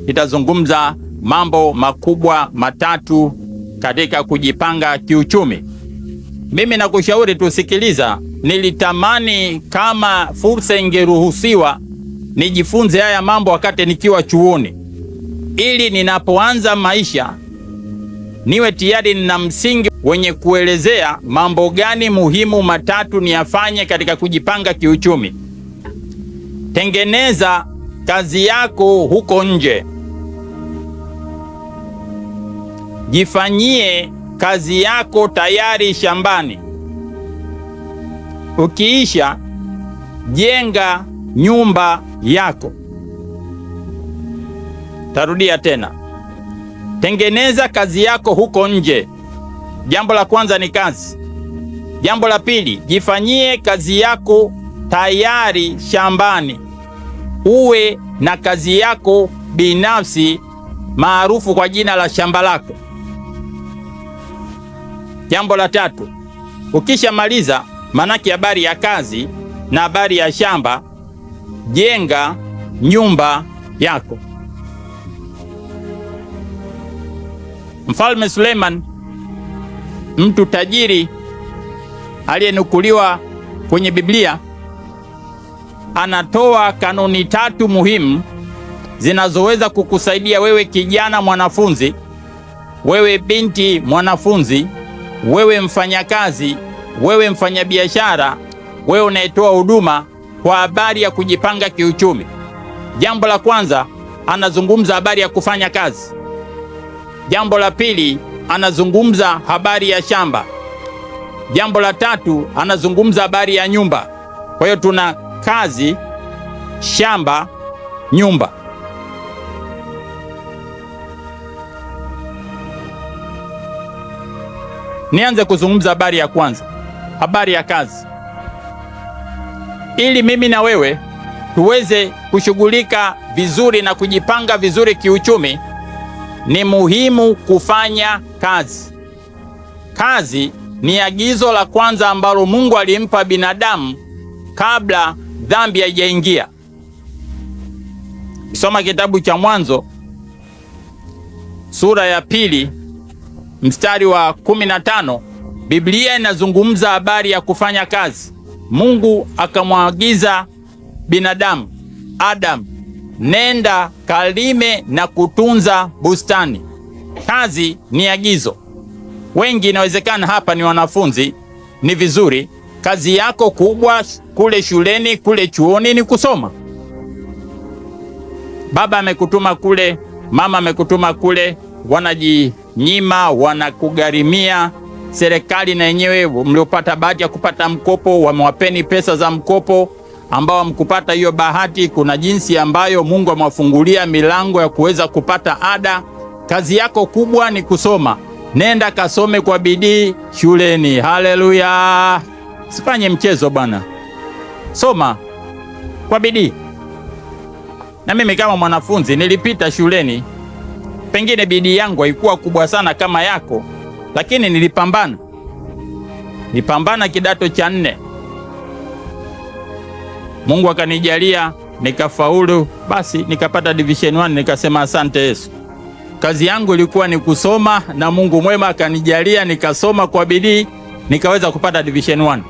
nitazungumza mambo makubwa matatu katika kujipanga kiuchumi. Mimi nakushauri tusikiliza, nilitamani kama fursa ingeruhusiwa nijifunze haya mambo wakati nikiwa chuoni, ili ninapoanza maisha niwe tayari nina msingi wenye kuelezea mambo gani muhimu matatu niyafanye katika kujipanga kiuchumi. Tengeneza kazi yako huko nje. Jifanyie kazi yako tayari shambani. Ukiisha, jenga nyumba yako. Tarudia tena. Tengeneza kazi yako huko nje. Jambo la kwanza ni kazi. Jambo la pili, jifanyie kazi yako tayari shambani. Uwe na kazi yako binafsi maarufu kwa jina la shamba lako. Jambo la tatu, ukishamaliza manaki habari ya kazi na habari ya shamba, jenga nyumba yako. Mfalme Suleiman, mtu tajiri aliyenukuliwa kwenye Biblia, anatoa kanuni tatu muhimu zinazoweza kukusaidia wewe kijana mwanafunzi, wewe binti mwanafunzi, wewe mfanyakazi, wewe mfanyabiashara, wewe unayetoa huduma kwa habari ya kujipanga kiuchumi. Jambo la kwanza, anazungumza habari ya kufanya kazi. Jambo la pili, anazungumza habari ya shamba. Jambo la tatu, anazungumza habari ya nyumba. Kwa hiyo tuna kazi, shamba, nyumba. Nianze kuzungumza habari ya kwanza, habari ya kazi. Ili mimi na wewe tuweze kushughulika vizuri na kujipanga vizuri kiuchumi, ni muhimu kufanya kazi. Kazi ni agizo la kwanza ambalo Mungu alimpa binadamu kabla dhambi haijaingia. Soma kitabu cha Mwanzo sura ya 2 mstari wa 15. Biblia inazungumza habari ya kufanya kazi. Mungu akamwagiza binadamu, Adam, nenda kalime na kutunza bustani. Kazi ni agizo. Wengi inawezekana hapa ni wanafunzi, ni vizuri. Kazi yako kubwa kule shuleni, kule chuoni ni kusoma. Baba amekutuma kule, mama amekutuma kule, wanajinyima, wanakugharimia. Serikali na yenyewe mliopata bahati ya kupata mkopo, wamewapeni pesa za mkopo. Ambao mkupata hiyo bahati, kuna jinsi ambayo Mungu amewafungulia milango ya kuweza kupata ada. Kazi yako kubwa ni kusoma. Nenda kasome kwa bidii shuleni. Haleluya! Sifanye mchezo bwana. Soma kwa bidii. Na mimi kama mwanafunzi nilipita shuleni. Pengine bidii yangu haikuwa kubwa sana kama yako, lakini nilipambana. Nilipambana kidato cha 4. Mungu akanijalia nikafaulu, basi nikapata division 1. Nikasema asante Yesu. Kazi yangu ilikuwa ni kusoma, na Mungu mwema akanijalia nikasoma kwa bidii, nikaweza kupata division 1.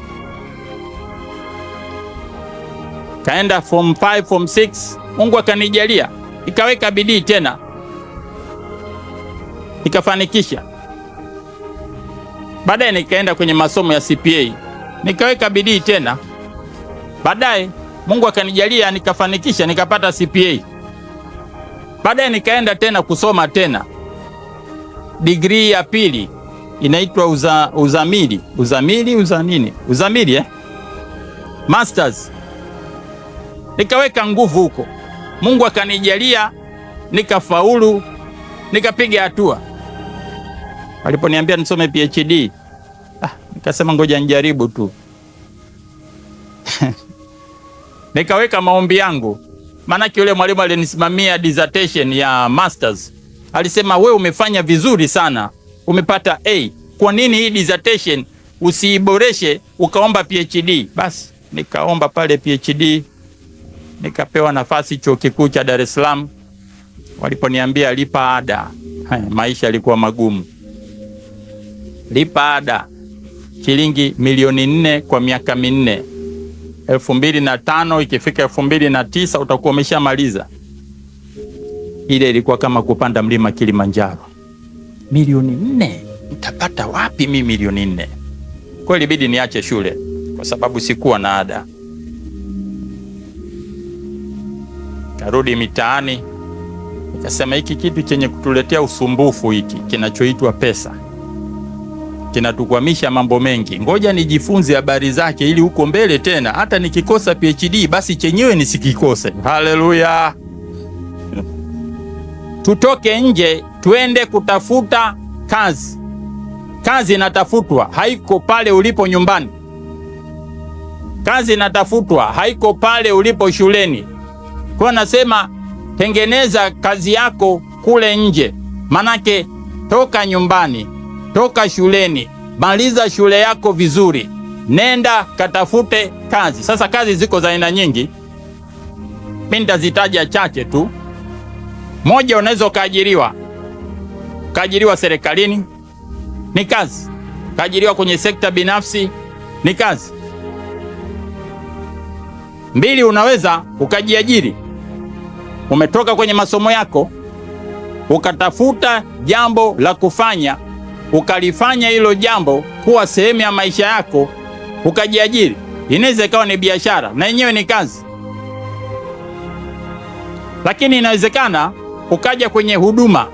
Kaenda form 5, form 6, Mungu akanijalia nikaweka bidii tena, nikafanikisha. Baadaye nikaenda kwenye masomo ya CPA, nikaweka bidii tena. Baadaye Mungu akanijalia nikafanikisha, nikapata CPA. Baadaye nikaenda tena kusoma tena degree ya pili, inaitwa uzamili, masters. Nikaweka nguvu huko, Mungu akanijalia nikafaulu, nikapiga hatua. Waliponiambia nisome PhD, nikasema ngoja nijaribu tu. Nikaweka maombi yangu, maana yule mwalimu alinisimamia dissertation ya masters alisema, wewe umefanya vizuri sana, umepata A. Kwa nini hii dissertation usiiboreshe ukaomba PhD? Basi nikaomba pale PhD, nikapewa nafasi chuo kikuu cha Dar es Salaam. waliponiambia lipa ada, maisha yalikuwa magumu. Lipa ada shilingi milioni 4 kwa miaka 4. 2005 ikifika 2009 utakuwa umeshamaliza. Ile ilikuwa kama kupanda mlima Kilimanjaro. Milioni 4, nitapata wapi mimi milioni 4? Kwa hiyo ilibidi niache shule kwa sababu sikuwa na ada. Karudi mitaani, nikasema hiki kitu chenye kutuletea usumbufu hiki kinachoitwa pesa kinatukwamisha mambo mengi. Ngoja nijifunze habari zake ili huko mbele tena hata nikikosa PhD basi chenyewe nisikikose. Haleluya. Tutoke nje tuende kutafuta kazi. Kazi inatafutwa, haiko pale ulipo nyumbani. Kazi inatafutwa, haiko pale ulipo shuleni. Kwa nasema tengeneza kazi yako kule nje. Manake toka nyumbani, toka shuleni, maliza shule yako vizuri, nenda katafute kazi. Sasa kazi ziko za aina nyingi, mimi nitazitaja chache tu. Moja, unaweza kaajiriwa. Kaajiriwa serikalini ni kazi. Kaajiriwa kwenye sekta binafsi ni kazi. 2, unaweza ukajiajiri. Umetoka kwenye masomo yako, ukatafuta jambo la kufanya, ukalifanya hilo jambo kuwa sehemu ya maisha yako, ukajiajiri. Inaweza ikawa ni biashara na yenyewe ni kazi. Lakini inawezekana ukaja kwenye huduma.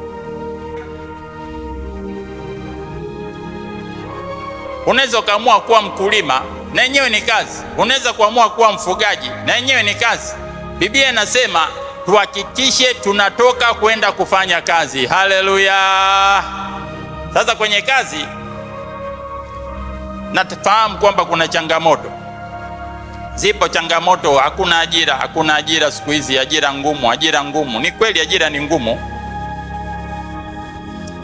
Unaweza ukaamua kuwa mkulima na yenyewe ni kazi. Unaweza kuamua kuwa mfugaji na yenyewe ni kazi. Biblia inasema tuhakikishe tunatoka kwenda kufanya kazi. Haleluya. Sasa kwenye kazi nafahamu kwamba kuna changamoto. Zipo changamoto, hakuna ajira siku hizi, ajira ngumu. Ni kweli ajira ni ngumu.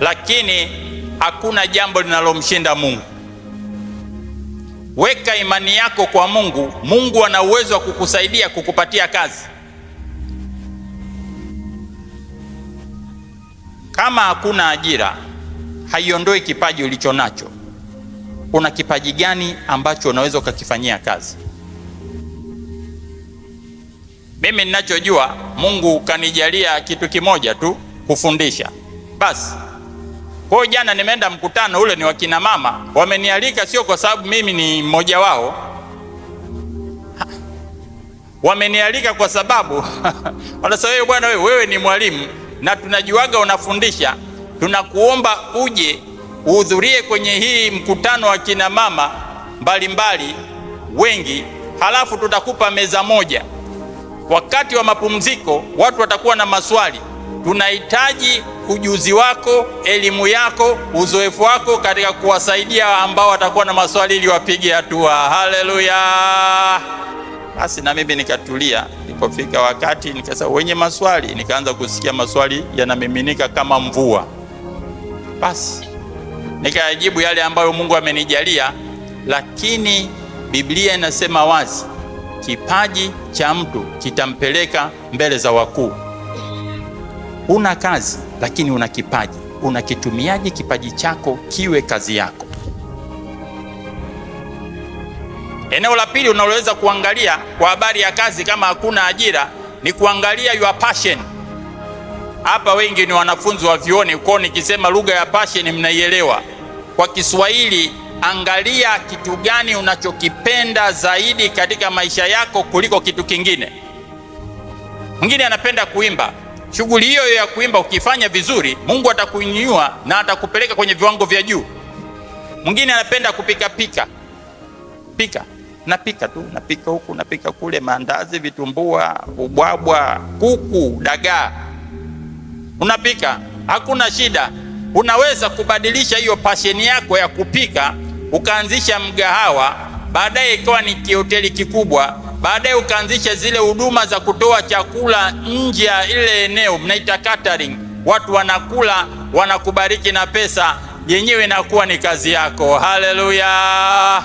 Lakini hakuna jambo linalomshinda Mungu. Weka imani yako kwa Mungu. Mungu ana uwezo wa kukusaidia kukupatia kazi. Kama hakuna ajira, haiondoi kipaji ulicho nacho. Una kipaji gani ambacho unaweza ukakifanyia kazi? Mimi ninachojua, Mungu kanijalia kitu kimoja tu, kufundisha. Basi. Kwa jana nimeenda mkutano ule, ni wakina mama. Wamenialika sio kwa sababu mimi ni mmoja wao. Wamenialika kwa sababu wanasema wewe bwana, wewe ni mwalimu na tunajuaga unafundisha. Tunakuomba uje uhudhurie kwenye hii mkutano wa kina mama mbalimbali wengi, halafu tutakupa meza moja. Wakati wa mapumziko watu watakuwa na maswali. Tunahitaji ujuzi wako, elimu yako, uzoefu wako katika kuwasaidia ambao watakuwa na maswali ili wapige hatua. Haleluya. Basi na mimi nikatulia. Nilipofika wakati nikasema wenye maswali, nikaanza kusikia maswali yanamiminika kama mvua. Basi nikajibu yale ambayo Mungu amenijalia. Lakini Biblia inasema wazi, kipaji cha mtu kitampeleka mbele za wakuu. Una kazi lakini una kipaji. Unakitumiaje kipaji chako kiwe kazi yako? Eneo la pili unaloweza kuangalia kwa habari ya kazi kama hakuna ajira ni kuangalia your passion. Hapa wengi ni wanafunzi wa vyuoni, kwa nikisema lugha ya passion mnaielewa. Kwa Kiswahili, angalia kitu gani unachokipenda zaidi katika maisha yako kuliko kitu kingine. Mwingine anapenda kuimba. Shughuli hiyo ya kuimba ukifanya vizuri, Mungu atakuinua na atakupeleka kwenye viwango vya juu. Mwingine anapenda kupika. Napika tu, napika huku, napika kule, maandazi, vitumbua, ubwabwa, kuku, dagaa. Unapika, hakuna shida. Unaweza kubadilisha hiyo passion yako ya kupika, ukaanzisha mgahawa, baadaye ikawa ni kihoteli kikubwa, baadaye ukaanzisha zile huduma za kutoa chakula nje ya ile eneo, mnaita catering. Watu wanakula, wanakubariki na pesa, yenyewe inakuwa ni kazi yako. Haleluya.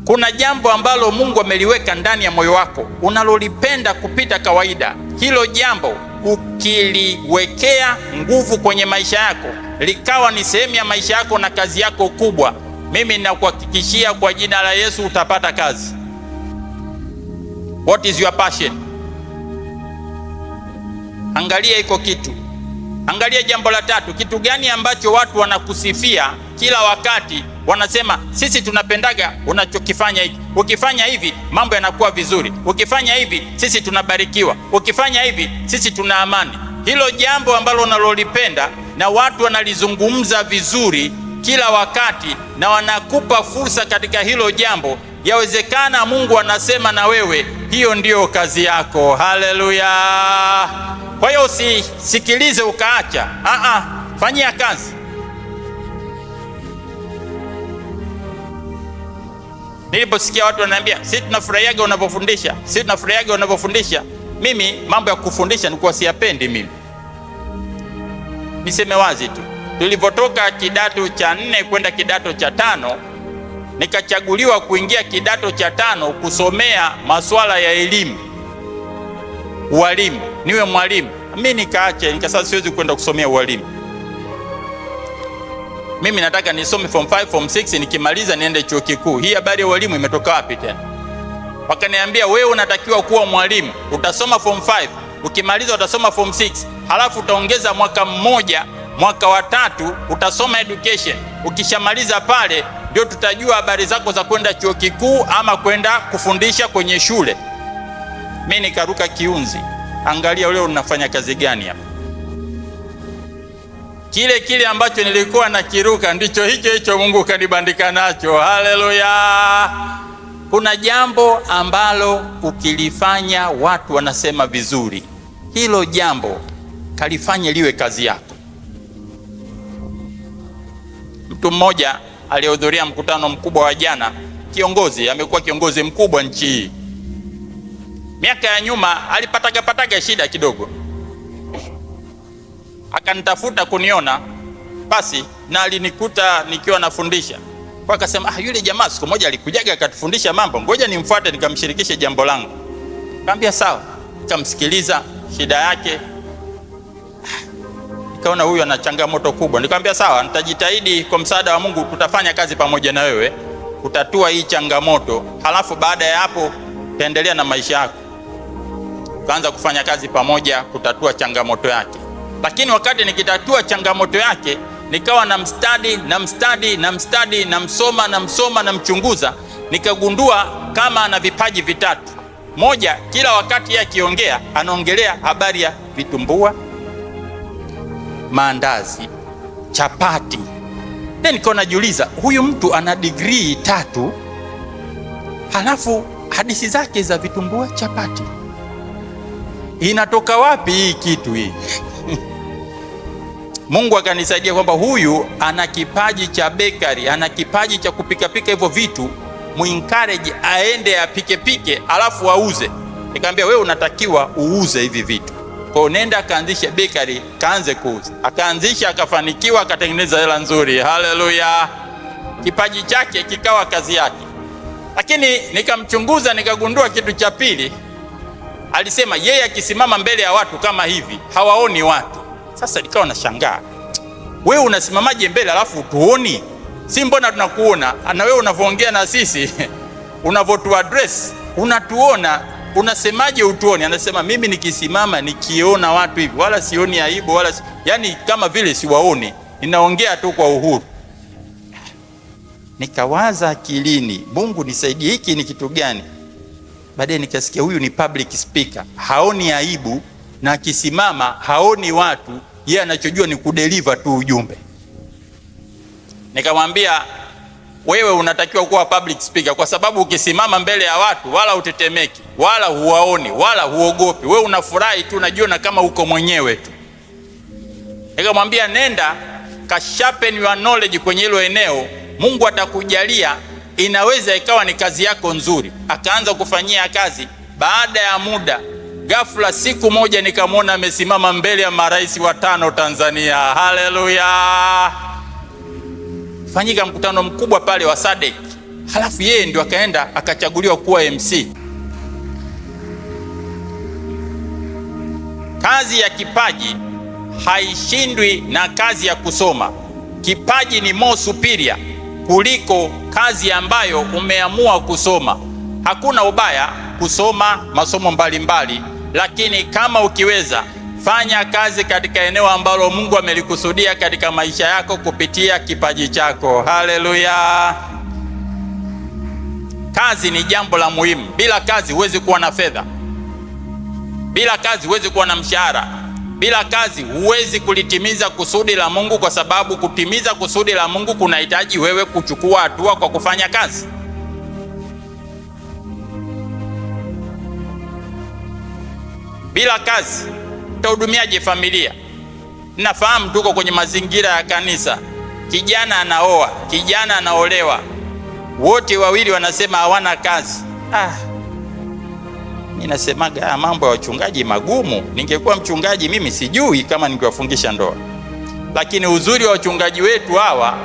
Kuna jambo ambalo Mungu ameliweka ndani ya moyo wako unalolipenda kupita kawaida. Hilo jambo ukiliwekea nguvu kwenye maisha yako, likawa ni sehemu ya maisha yako na kazi yako kubwa, mimi ninakuhakikishia kwa jina la Yesu utapata kazi. What is your passion? Angalia iko kitu. Angalia jambo la tatu, kitu gani ambacho watu wanakusifia kila wakati, wanasema sisi tunapendaga unachokifanya hiki. Ukifanya hivi mambo yanakuwa vizuri. Ukifanya hivi sisi tunabarikiwa. Ukifanya hivi sisi tuna amani. Hilo jambo ambalo unalolipenda na watu wanalizungumza vizuri kila wakati na wanakupa fursa katika hilo jambo, yawezekana Mungu anasema na wewe hiyo ndiyo kazi yako. Haleluya! Kwa hiyo usisikilize ukaacha. Fanyia kazi. Niliposikia watu wananiambia sisi tunafurahiaga unapofundisha, sisi tunafurahiaga unapofundisha, mimi mambo ya kufundisha nilikuwa siyapendi. Mimi niseme wazi tu, tulipotoka kidato cha 4 kwenda kidato cha 5, nikachaguliwa kuingia kidato cha 5 kusomea masuala ya elimu, ualimu, niwe mwalimu. Mimi nikaacha, nikasema siwezi kwenda kusomea ualimu. Mimi nataka nisome form 5 form 6, nikimaliza niende chuo kikuu. Hii habari ya ualimu imetoka wapi tena? Wakaniambia wewe unatakiwa kuwa mwalimu, utasoma form 5, ukimaliza utasoma form 6, halafu utaongeza mwaka mmoja, mwaka wa 3 utasoma education. Ukishamaliza pale ndio tutajua habari zako za kwenda chuo kikuu ama kwenda kufundisha kwenye shule. Mimi nikaruka kiunzi. Angalia leo unafanya kazi gani hapa? Kile ambacho nilikuwa nakiruka ndicho hicho Mungu kanibandika nacho. Haleluya! Kuna jambo ambalo ukilifanya watu wanasema vizuri, hilo jambo kalifanye liwe kazi yako. Mtu mmoja aliyehudhuria mkutano mkubwa wa jana, kiongozi, amekuwa kiongozi mkubwa nchi hii. Miaka ya nyuma alipataga shida kidogo, akanitafuta kuniona basi, na alinikuta nikiwa nafundisha. Kwa akasema yule jamaa siku moja alikujaga akatufundisha mambo, ngoja nimfuate nikamshirikishe jambo langu. Nikamwambia sawa, nikamsikiliza shida yake. Nikaona huyu ana changamoto kubwa. Nikamwambia sawa, nitajitahidi kwa msaada wa Mungu, tutafanya kazi pamoja na wewe kutatua hii changamoto, halafu baada ya hapo taendelea na maisha yako. Kaanza kufanya kazi pamoja kutatua changamoto yake. Lakini wakati nikitatua changamoto yake, nikawa namsoma namchunguza, nikagundua kama ana vipaji vitatu. Moja, kila wakati yeye akiongea anaongelea habari ya vitumbua, maandazi, chapati. Nikawa najiuliza, huyu mtu ana degree 3, halafu hadithi zake za vitumbua, chapati, inatoka wapi hii kitu hii? Mungu akanisaidia kwamba huyu ana kipaji cha bakery, ana kipaji cha kupika hivyo vitu, muencourage aende apike alafu auze. Nikamwambia wewe unatakiwa uuze hivi vitu. Kwa hiyo nenda kaanzisha bakery, kaanze kuuza. Akaanzisha, akafanikiwa, akatengeneza hela nzuri. Haleluya! Kipaji chake kikawa kazi yake. Lakini nikamchunguza, nikagundua kitu cha pili. Alisema yeye akisimama mbele ya watu kama hivi hawaoni watu. Sasa nikawa nashangaa, wewe unasimamaje mbele alafu utuoni? Si mbona tunakuona, na wewe unavyoongea na sisi unavyotu address unatuona, unasemaje utuoni? Anasema mimi nikisimama nikiona watu hivi wala sioni aibu, wala yani kama vile siwaoni, ninaongea tu kwa uhuru. Nikawaza akilini, Mungu nisaidie, hiki ni kitu gani? Baadaye nikasikia huyu ni public speaker, haoni aibu na akisimama haoni watu, yeye anachojua ni kudeliver tu ujumbe. Nikamwambia wewe unatakiwa kuwa public speaker, kwa sababu ukisimama mbele ya watu wala utetemeki, wala huwaoni, wala huogopi. Wewe unafurahi tu, unajiona kama uko mwenyewe tu. Nikamwambia nenda ka sharpen your knowledge kwenye hilo eneo, Mungu atakujalia, inaweza ikawa ni kazi yako nzuri. Akaanza kufanyia kazi. Baada ya muda, ghafla siku moja nikamwona amesimama mbele ya marais 5 Tanzania. Haleluya! Fanyika mkutano mkubwa pale wa SADC. Halafu yeye ndio akaenda akachaguliwa kuwa MC. Kazi ya kipaji haishindwi na kazi ya kusoma. Kipaji ni more superior kuliko kazi ambayo umeamua kusoma. Hakuna ubaya kusoma masomo mbalimbali, lakini kama ukiweza, fanya kazi katika eneo ambalo Mungu amelikusudia katika maisha yako kupitia kipaji chako. Haleluya! Kazi ni jambo la muhimu. Bila kazi huwezi kuwa na fedha. Bila kazi huwezi kuwa na mshahara. Bila kazi huwezi kulitimiza kusudi la Mungu, kwa sababu kutimiza kusudi la Mungu kunahitaji wewe kuchukua hatua kwa kufanya kazi. Bila kazi utahudumiaje familia? Nafahamu tuko kwenye mazingira ya kanisa, kijana anaoa, kijana anaolewa, wote wawili wanasema hawana kazi. Ninasemaga mambo ya wachungaji magumu. Ningekuwa mchungaji mimi sijui kama ningewafungisha ndoa, lakini uzuri wa wachungaji wetu hawa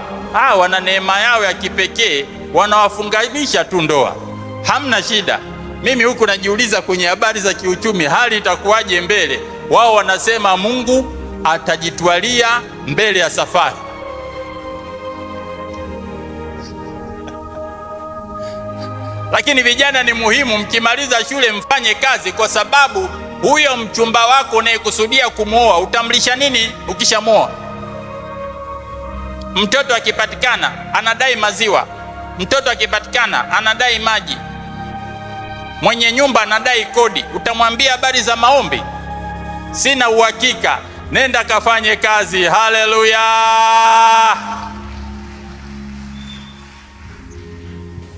wana neema yao ya kipekee, wanawafunganisha tu ndoa, hamna shida. Mimi huku najiuliza kwenye habari za kiuchumi, hali itakuwaje mbele? Wao wanasema Mungu atajitwalia mbele ya safari. Lakini vijana, ni muhimu mkimaliza shule mfanye kazi, kwa sababu huyo mchumba wako unayekusudia kumwoa utamlisha nini ukishamwoa? Mtoto akipatikana anadai maziwa, mtoto akipatikana anadai maji, mwenye nyumba anadai kodi. Utamwambia habari za maombi? Sina uhakika. Nenda kafanye kazi. Haleluya!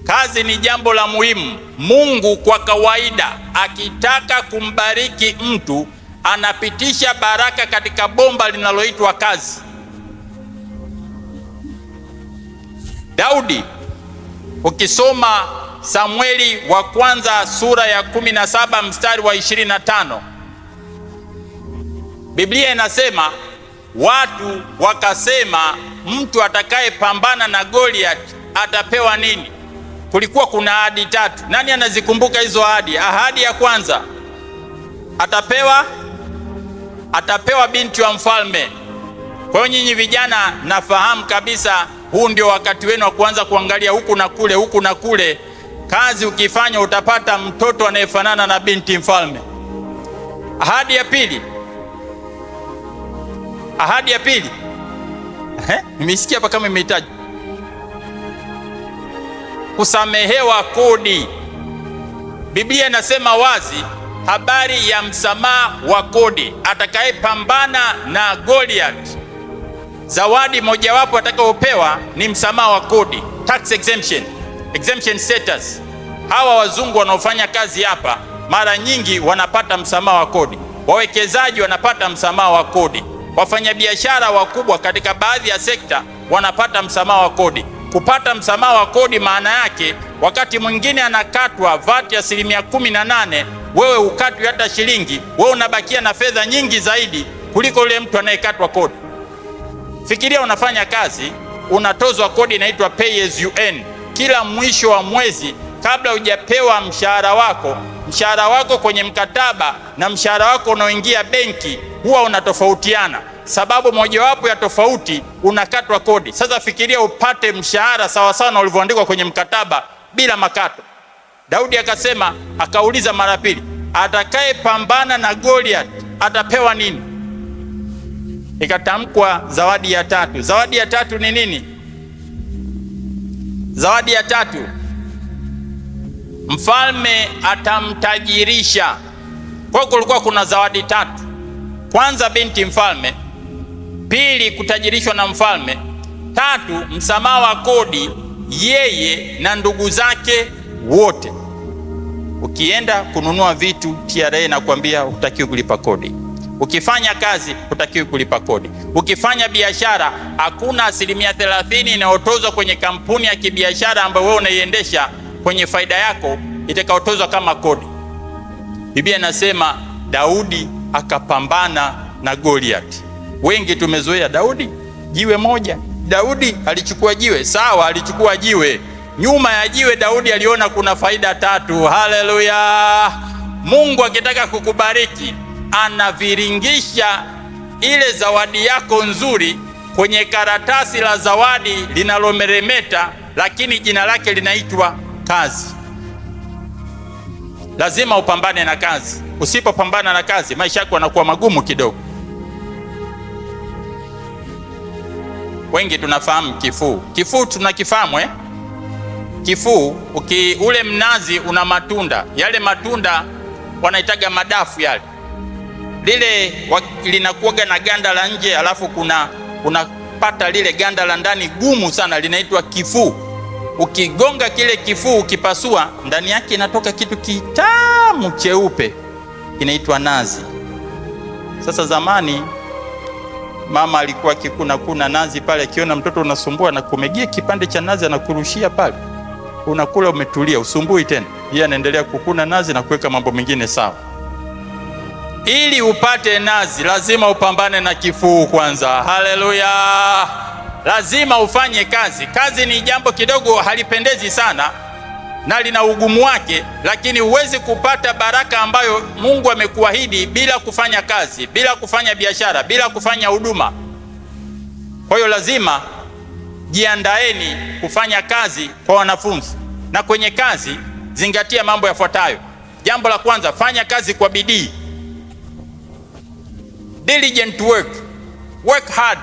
Kazi ni jambo la muhimu. Mungu kwa kawaida akitaka kumbariki mtu anapitisha baraka katika bomba linaloitwa kazi. Daudi, ukisoma Samueli wa kwanza sura ya 17 mstari wa 25, Biblia inasema watu wakasema, mtu atakayepambana na Goliath atapewa nini? Kulikuwa kuna ahadi 3. Nani anazikumbuka hizo ahadi? Ahadi ya kwanza, atapewa binti wa mfalme. Kwa hiyo nyinyi vijana, nafahamu kabisa huu ndio wakati wenu wa kuanza kuangalia huku na kule, huku na kule. Kazi ukifanya utapata mtoto anayefanana na binti mfalme. Ahadi ya pili, nimesikia hapa kama imehitaji kusamehewa kodi. Biblia inasema wazi habari ya msamaha wa kodi. Atakayepambana na Goliath, zawadi mojawapo atakayopewa ni msamaha wa kodi, tax exemption status. Hawa wazungu wanaofanya kazi hapa mara nyingi wanapata msamaha wa kodi. Wawekezaji wanapata msamaha wa kodi. Wafanyabiashara wakubwa katika baadhi ya sekta wanapata msamaha wa kodi. Kupata msamaha wa kodi maana yake wakati mwingine anakatwa VAT ya 18%, wewe ukatwi hata shilingi, wewe unabakia na fedha nyingi zaidi kuliko yule mtu anayekatwa kodi. Fikiria unafanya kazi, unatozwa kodi inaitwa pay as you earn. Kila mwisho wa mwezi, kabla hujapewa mshahara wako kwenye mkataba na mshahara wako unaoingia benki huwa unatofautiana. Sababu mojawapo ya tofauti, unakatwa kodi. Sasa fikiria upate mshahara sawa sawa na ulivyoandikwa kwenye mkataba bila makato. Daudi akauliza mara pili, atakayepambana na Goliath atapewa nini? Ikatamkwa zawadi ya 3. Zawadi ya 3 ni nini? Zawadi ya 3, mfalme atamtajirisha. Kwa kulikuwa kuna zawadi 3. Kwanza, binti mfalme; pili, kutajirishwa na mfalme; 3, msamaha wa kodi yeye na ndugu zake wote. Ukienda kununua vitu, TRA nakwambia hutakiwi kulipa kodi. Ukifanya kazi hutakiwi kulipa kodi. Ukifanya biashara, hakuna 30% inayotozwa kwenye kampuni ya kibiashara ambayo wewe unaiendesha kwenye faida yako itakayotozwa kama kodi. Biblia inasema Daudi akapambana na Goliath. Wengi tumezoea Daudi jiwe moja. Daudi alichukua jiwe, sawa, alichukua jiwe. Nyuma ya jiwe Daudi aliona kuna faida 3. Haleluya! Mungu akitaka kukubariki anaviringisha ile zawadi yako nzuri kwenye karatasi la zawadi linalomeremeta, lakini jina lake linaitwa kazi. Lazima upambane na kazi. Usipopambana na kazi, maisha yako yanakuwa magumu kidogo. Wengi tunafahamu kifuu. Kifuu tunakifahamu Kifuu, ule mnazi una matunda, yale matunda wanaitaga madafu yale. Lile linakuwaga na ganda la nje, alafu unapata lile ganda la ndani gumu sana, linaitwa kifuu. Ukigonga kile kifuu, ukipasua, ndani yake inatoka kitu kitamu cheupe, inaitwa nazi. Sasa zamani mama alikuwa akikuna nazi pale, akiona mtoto unasumbua na kumegia kipande cha nazi anakurushia pale, unakula umetulia, usumbui tena. Yeye anaendelea kukuna nazi na kuweka mambo mengine sawa. Ili upate nazi lazima upambane na kifuu kwanza. Haleluya! Lazima ufanye kazi. Kazi ni jambo kidogo halipendezi sana na lina ugumu wake, lakini huwezi kupata baraka ambayo Mungu amekuahidi bila kufanya kazi, bila kufanya biashara, bila kufanya huduma. Kwa hiyo lazima jiandaeni kufanya kazi kwa wanafunzi. Na kwenye kazi zingatia mambo yafuatayo. Jambo la kwanza, fanya kazi kwa bidii. Diligent work. Work hard.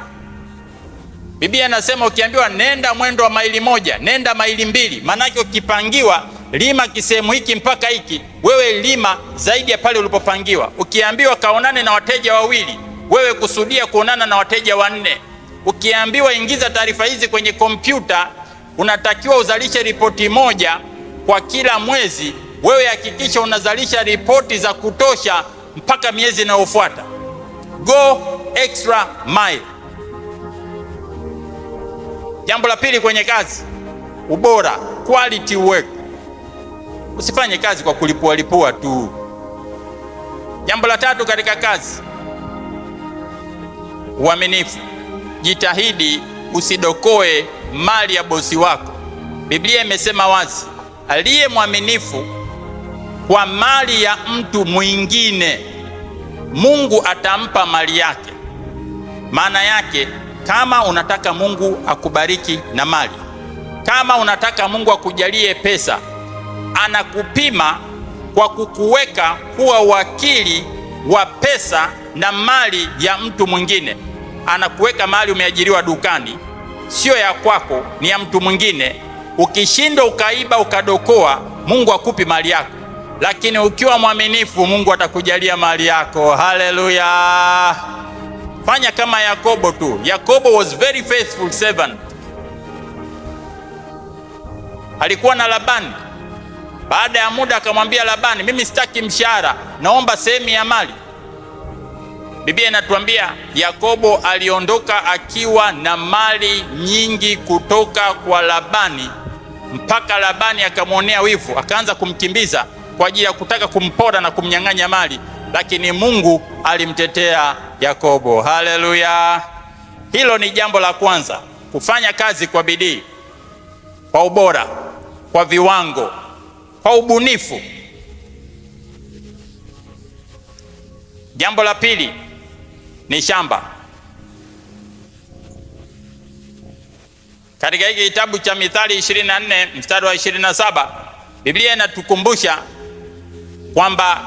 Biblia inasema ukiambiwa nenda mwendo wa maili 1, nenda maili 2. Maanake ukipangiwa lima kisehemu hiki mpaka hiki, wewe lima zaidi ya pale ulipopangiwa. Ukiambiwa kaonane na wateja 2, wewe kusudia kuonana na wateja 4. Ukiambiwa ingiza taarifa hizi kwenye kompyuta, unatakiwa uzalishe ripoti 1 kwa kila mwezi, wewe hakikisha unazalisha ripoti za kutosha mpaka miezi inayofuata. Go extra mile. Jambo la pili kwenye kazi, ubora, quality work. Usifanye kazi kwa kulipua tu. Jambo la tatu katika kazi, uaminifu. Jitahidi usidokoe mali ya bosi wako. Biblia imesema wazi, aliye mwaminifu kwa mali ya mtu mwingine, Mungu atampa mali yake. Maana yake, kama unataka Mungu akubariki na mali, kama unataka Mungu akujalie pesa, anakupima kwa kukuweka kuwa wakili wa pesa na mali ya mtu mwingine. Anakuweka mahali umeajiriwa dukani, sio ya kwako, ni ya mtu mwingine. Ukishindwa ukaiba ukadokoa, Mungu akupi mali yako, lakini ukiwa mwaminifu, Mungu atakujalia mali yako. Haleluya! Fanya kama Yakobo tu. Yakobo was very faithful servant. Alikuwa na Labani. Baada ya muda akamwambia Labani, mimi sitaki mshahara, naomba sehemu ya mali. Biblia inatuambia Yakobo aliondoka akiwa na mali nyingi kutoka kwa Labani, mpaka Labani akamwonea wivu, akaanza kumkimbiza kwa ajili ya kutaka kumpora na kumnyang'anya mali, lakini Mungu alimtetea Yakobo. Haleluya! Hilo ni jambo la kwanza, kufanya kazi kwa bidii, kwa ubora, kwa viwango, kwa ubunifu. Jambo la pili ni shamba. Katika hiki kitabu cha Mithali 24 mstari wa 27, Biblia inatukumbusha kwamba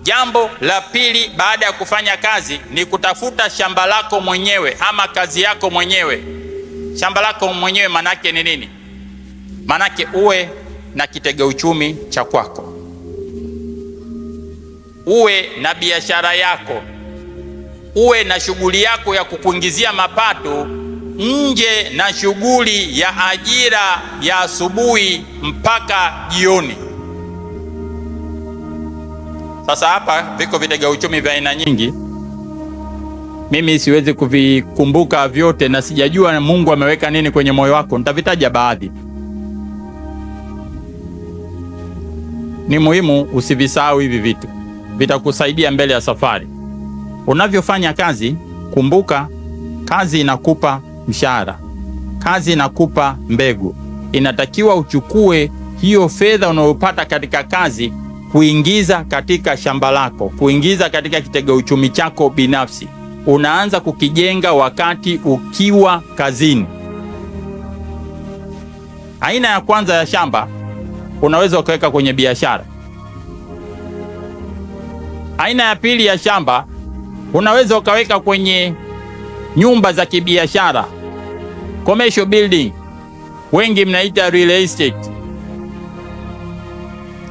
jambo la pili baada ya kufanya kazi ni kutafuta shamba lako mwenyewe ama kazi yako mwenyewe. Shamba lako mwenyewe manake ni nini? Manake uwe na kitega uchumi cha kwako, uwe na biashara yako, uwe na shughuli yako ya kukuingizia mapato nje na shughuli ya ajira ya asubuhi mpaka jioni. Sasa hapa viko vitega uchumi vya aina nyingi. Mimi siwezi kuvikumbuka vyote na sijajua Mungu ameweka nini kwenye moyo wako. Nitavitaja baadhi. Ni muhimu usivisahau hivi vitu. Vitakusaidia mbele ya safari. Unavyofanya kazi, kumbuka kazi inakupa mshahara. Kazi inakupa mbegu. Inatakiwa uchukue hiyo fedha unayopata katika kazi kuingiza katika shamba lako, kuingiza katika kitega uchumi chako binafsi. Unaanza kukijenga wakati ukiwa kazini. Aina ya kwanza ya shamba unaweza ukaweka kwenye biashara. Aina ya pili ya shamba unaweza ukaweka kwenye nyumba za kibiashara, commercial building, wengi mnaita real estate.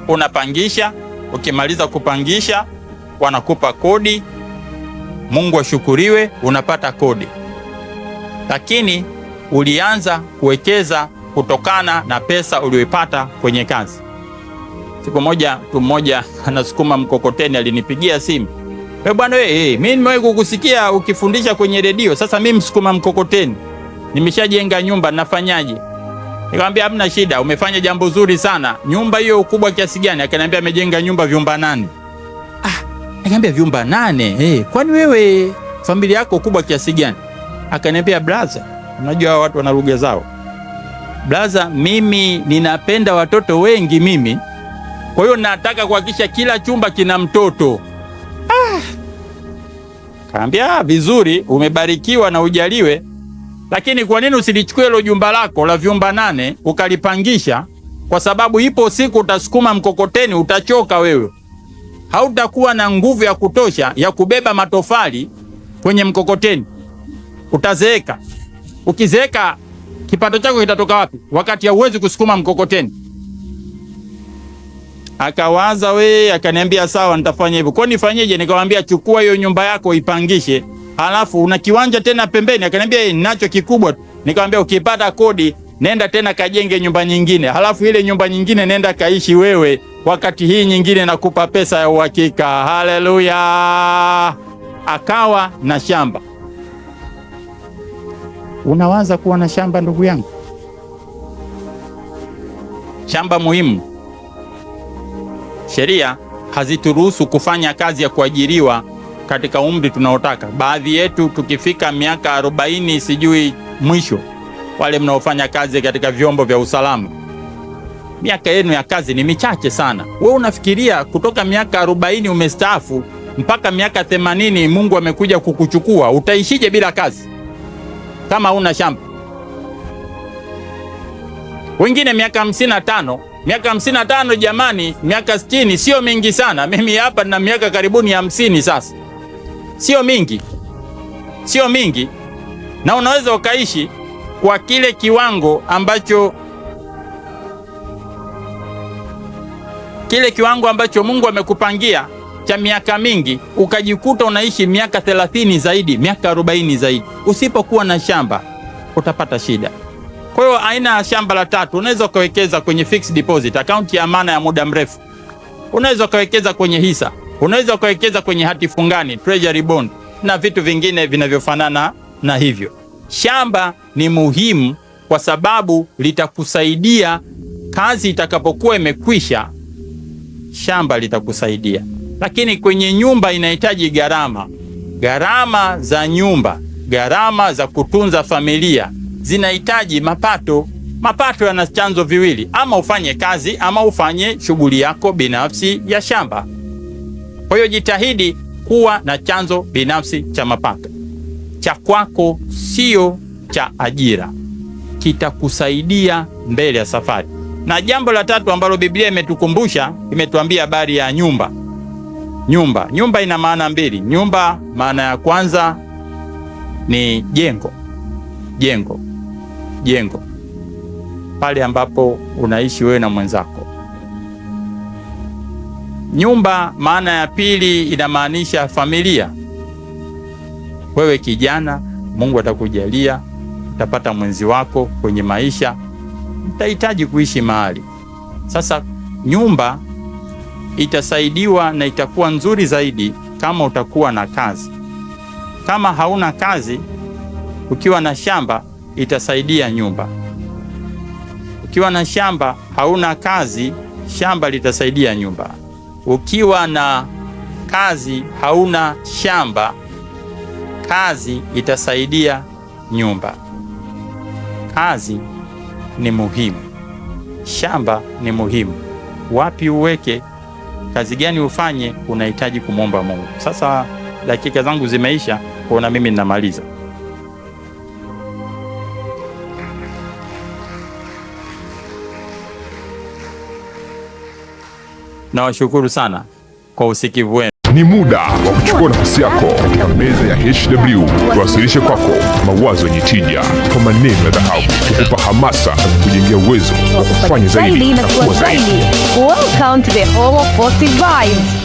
Unapangisha, ukimaliza kupangisha wanakupa kodi. Mungu ashukuriwe, unapata kodi. Lakini ulianza kuwekeza kutokana na pesa uliyoipata kwenye kazi. Siku moja mtu mmoja anasukuma mkokoteni alinipigia simu. Bwana mimi nimewahi kukusikia ukifundisha kwenye redio. Sasa mimi msukuma mkokoteni, nimeshajenga nyumba, nafanyaje? Nikamwambia hamna shida, umefanya jambo zuri sana. Nyumba hiyo ukubwa kiasi gani? Akaniambia amejenga nyumba vyumba 8. Nikamwambia vyumba 8? Kwani wewe familia yako kubwa kiasi gani? Akaniambia brother, unajua watu wana lugha zao. Brother, mimi ninapenda watoto wengi mimi. Kwa hiyo nataka kuhakikisha kila chumba kina mtoto. Kaambia vizuri, umebarikiwa na ujaliwe. Lakini kwa nini usilichukue hilo jumba lako la vyumba 8 ukalipangisha? Kwa sababu ipo siku utasukuma mkokoteni, utachoka wewe. Hautakuwa na nguvu ya kutosha ya kubeba matofali kwenye mkokoteni. Utazeeka. Ukizeeka kipato chako kitatoka wapi wakati hauwezi kusukuma mkokoteni? Akawaza akaniambia sawa, nitafanya hivyo. Kwa nifanyeje? Nikamwambia chukua hiyo nyumba yako ipangishe. Halafu una kiwanja tena pembeni. Akaniambia ninacho kikubwa tu. Nikamwambia ukipata kodi nenda tena kajenge nyumba nyingine. Halafu ile nyumba nyingine nenda kaishi wewe, wakati hii nyingine nakupa pesa ya uhakika. Haleluya! Akawa na shamba. Unawaza kuwa na shamba ndugu yangu? Shamba muhimu. Sheria hazituruhusu kufanya kazi ya kuajiriwa katika umri tunaotaka. Baadhi yetu tukifika miaka 40 sijui mwisho, wale mnaofanya kazi katika vyombo vya usalama, miaka yenu ya kazi ni michache sana. Wewe unafikiria kutoka miaka 40 umestaafu mpaka miaka 80 Mungu amekuja kukuchukua, utaishije bila kazi kama huna shamba? Wengine miaka 55. Miaka 55 jamani, miaka 60 sio mingi sana. Mimi hapa na miaka karibuni 50 sasa. Sio mingi. Sio mingi. Na unaweza ukaishi kwa kile kiwango ambacho Mungu amekupangia cha miaka mingi, ukajikuta unaishi miaka 30 zaidi, miaka 40 zaidi. Usipokuwa na shamba utapata shida. Kwa hiyo aina ya shamba la tatu, unaweza ukawekeza kwenye fixed deposit, akaunti ya amana ya muda mrefu. Unaweza ukawekeza kwenye hisa, unaweza ukawekeza kwenye hati fungani, treasury bond na vitu vingine vinavyofanana na hivyo. Shamba ni muhimu kwa sababu litakusaidia kazi itakapokuwa imekwisha, shamba litakusaidia. Lakini kwenye nyumba inahitaji gharama. Gharama za nyumba, gharama za kutunza familia zinahitaji mapato. Mapato yana chanzo viwili, ama ufanye kazi ama ufanye shughuli yako binafsi ya shamba. Kwa hiyo jitahidi kuwa na chanzo binafsi cha mapato cha kwako, sio cha ajira. Kitakusaidia mbele ya safari. Na jambo la tatu ambalo Biblia imetukumbusha, imetuambia habari ya nyumba. Nyumba ina maana mbili. Nyumba maana ya kwanza ni jengo. Pale ambapo unaishi wewe na mwenzako. Nyumba maana ya pili inamaanisha familia. Wewe kijana, Mungu atakujalia, utapata mwenzi wako kwenye maisha, utahitaji kuishi mahali. Sasa nyumba itasaidiwa na itakuwa nzuri zaidi kama utakuwa na kazi. Kama hauna kazi, ukiwa na shamba itasaidia nyumba. Ukiwa na shamba hauna kazi, shamba litasaidia nyumba. Ukiwa na kazi hauna shamba, kazi itasaidia nyumba. Kazi ni muhimu, shamba ni muhimu. Wapi uweke kazi gani ufanye, unahitaji kumwomba Mungu. Sasa dakika zangu zimeisha, kwa mimi ninamaliza. Nawashukuru sana kwa usikivu wenu. Ni muda wa kuchukua nafasi yako katika meza ya HW, tuwasilishe kwako mawazo yenye tija kwa maneno ya dhahabu, kukupa hamasa na kujengea uwezo wa kufanya zaidi na kuwa zaidi. Welcome to the home of positive vibes.